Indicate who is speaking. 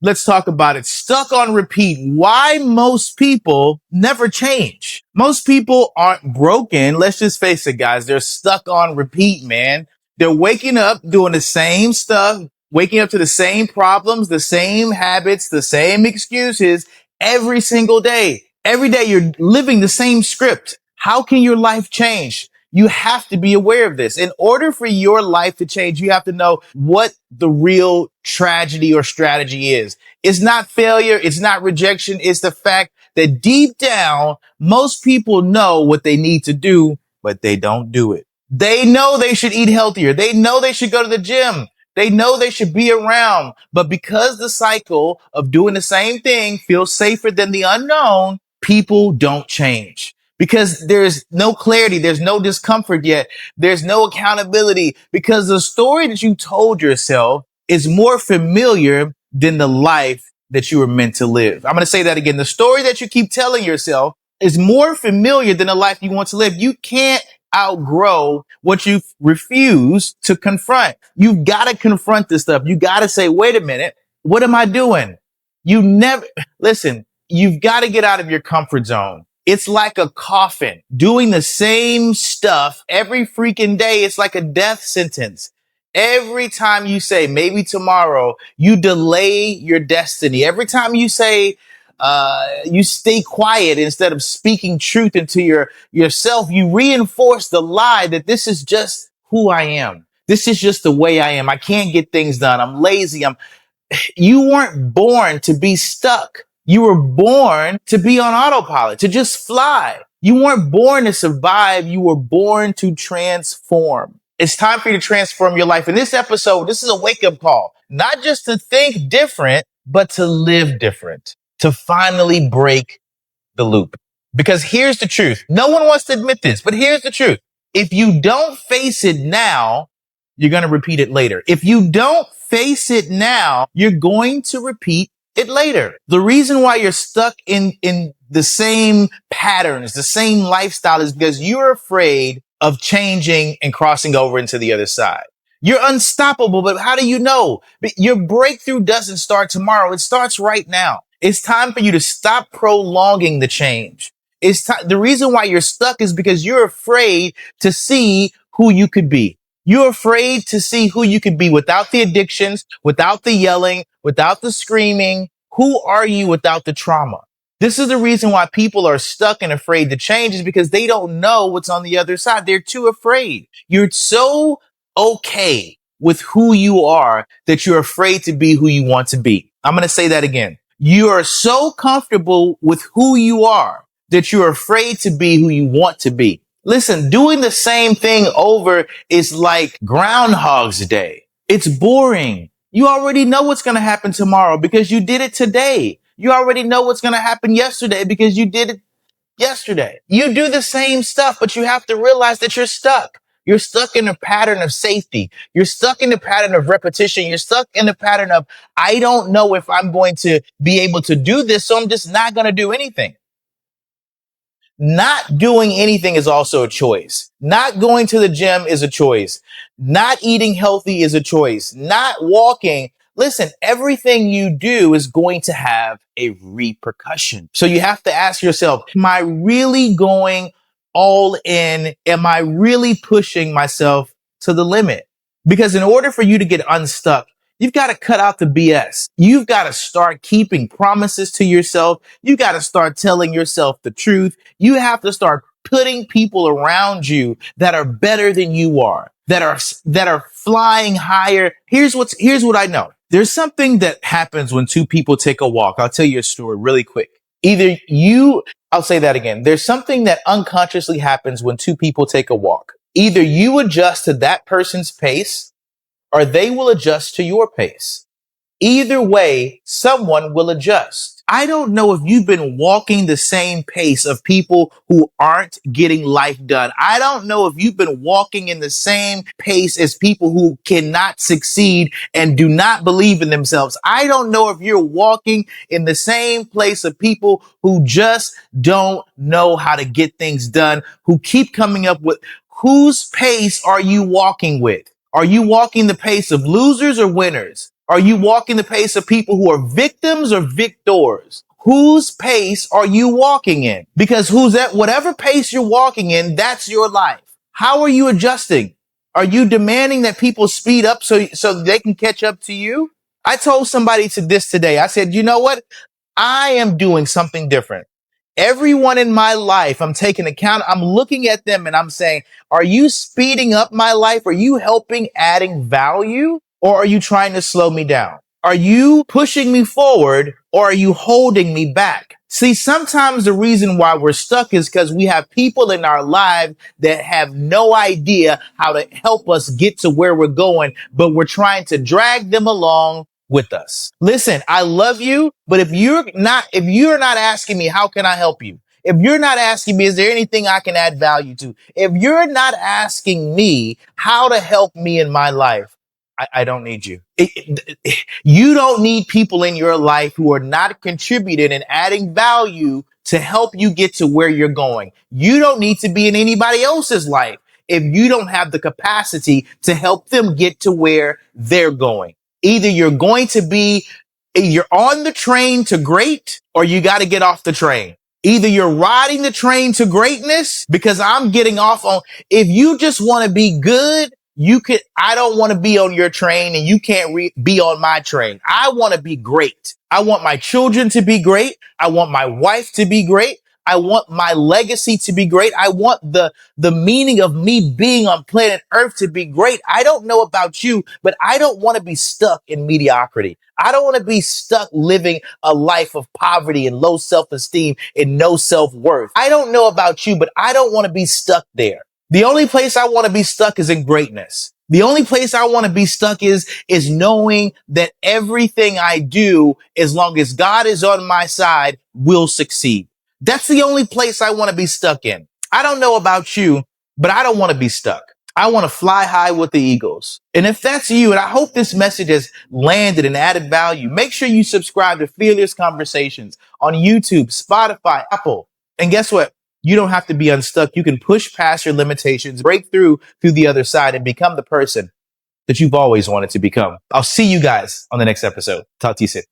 Speaker 1: Let's talk about it. Stuck on repeat. Why most people never change. Most people aren't broken. Let's just face it, guys. They're stuck on repeat, man. They're waking up doing the same stuff, waking up to the same problems, the same habits, the same excuses every single day. Every day you're living the same script. How can your life change? You have to be aware of this. In order for your life to change, you have to know what the real tragedy or strategy is. It's not failure. It's not rejection. It's the fact that deep down, most people know what they need to do, but they don't do it. They know they should eat healthier. They know they should go to the gym. They know they should be around. But because the cycle of doing the same thing feels safer than the unknown, people don't change. Because there's no clarity, there's no discomfort yet, there's no accountability, because the story that you told yourself is more familiar than the life that you were meant to live. I'm going to say that again. The story that you keep telling yourself is more familiar than the life you want to live. You can't outgrow what you refuse to confront. You've got to confront this stuff. You got to say, wait a minute, what am I doing? Listen, you've got to get out of your comfort zone. It's like a coffin. Doing the same stuff every freaking day. It's like a death sentence. Every time you say, maybe tomorrow, you delay your destiny. Every time you say, you stay quiet instead of speaking truth into yourself, you reinforce the lie that this is just who I am. This is just the way I am. I can't get things done. I'm lazy. You weren't born to be stuck. You were born to be on autopilot, to just fly. You weren't born to survive. You were born to transform. It's time for you to transform your life. In this episode, this is a wake-up call, not just to think different, but to live different, to finally break the loop. Because here's the truth. No one wants to admit this, but here's the truth. If you don't face it now, you're going to repeat it later. If you don't face it now, you're going to repeat it later. The reason why you're stuck in the same patterns, the same lifestyle, is because you're afraid of changing and crossing over into the other side. You're unstoppable, but how do you know? Your breakthrough doesn't start tomorrow. It starts right now. It's time for you to stop prolonging the change. The reason why you're stuck is because you're afraid to see who you could be. You're afraid to see who you could be without the addictions, without the yelling, without the screaming. Who are you without the trauma? This is the reason why people are stuck and afraid to change, is because they don't know what's on the other side. They're too afraid. You're so okay with who you are that you're afraid to be who you want to be. I'm going to say that again. You are so comfortable with who you are that you're afraid to be who you want to be. Listen, doing the same thing over is like Groundhog's Day. It's boring. You already know what's going to happen tomorrow because you did it today. You already know what's going to happen yesterday because you did it yesterday. You do the same stuff, but you have to realize that you're stuck. You're stuck in a pattern of safety. You're stuck in the pattern of repetition. You're stuck in the pattern of, I don't know if I'm going to be able to do this, so I'm just not going to do anything. Not doing anything is also a choice. Not going to the gym is a choice. Not eating healthy is a choice. Not walking. Listen, everything you do is going to have a repercussion. So you have to ask yourself, am I really going all in? Am I really pushing myself to the limit? Because in order for you to get unstuck, you've got to cut out the BS. You've got to start keeping promises to yourself. You got to start telling yourself the truth. You have to start putting people around you that are better than you are, that are flying higher. Here's what I know. There's something that happens when two people take a walk. I'll tell you a story really quick. I'll say that again. There's something that unconsciously happens when two people take a walk. Either you adjust to that person's pace, or they will adjust to your pace. Either way, someone will adjust. I don't know if you've been walking the same pace of people who aren't getting life done. I don't know if you've been walking in the same pace as people who cannot succeed and do not believe in themselves. I don't know if you're walking in the same place of people who just don't know how to get things done, who keep coming up with, whose pace are you walking with? Are you walking the pace of losers or winners? Are you walking the pace of people who are victims or victors? Whose pace are you walking in? Because whatever pace you're walking in, that's your life. How are you adjusting? Are you demanding that people speed up so they can catch up to you? I told somebody to this today. I said, you know what? I am doing something different. Everyone in my life, I'm taking account. I'm looking at them and I'm saying, are you speeding up my life? Are you helping, adding value? Or are you trying to slow me down? Are you pushing me forward or are you holding me back? See, sometimes the reason why we're stuck is because we have people in our lives that have no idea how to help us get to where we're going, but we're trying to drag them along with us. Listen, I love you, but if you're not asking me, how can I help you? If you're not asking me, is there anything I can add value to? If you're not asking me how to help me in my life, I don't need you. You don't need people in your life who are not contributing and adding value to help you get to where you're going. You don't need to be in anybody else's life if you don't have the capacity to help them get to where they're going. Either you're on the train to great or you got to get off the train. Either you're riding the train to greatness because I'm getting off on, if you just want to be good, I don't want to be on your train and you can't be on my train. I want to be great. I want my children to be great. I want my wife to be great. I want my legacy to be great. I want the meaning of me being on planet Earth to be great. I don't know about you, but I don't want to be stuck in mediocrity. I don't want to be stuck living a life of poverty and low self-esteem and no self-worth. I don't know about you, but I don't want to be stuck there. The only place I want to be stuck is in greatness. The only place I want to be stuck is knowing that everything I do, as long as God is on my side, will succeed. That's the only place I want to be stuck in. I don't know about you, but I don't want to be stuck. I want to fly high with the eagles. And if that's you, and I hope this message has landed and added value, make sure you subscribe to Fearless Conversations on YouTube, Spotify, Apple. And guess what? You don't have to be unstuck. You can push past your limitations, break through to the other side and become the person that you've always wanted to become. I'll see you guys on the next episode. Talk to you soon.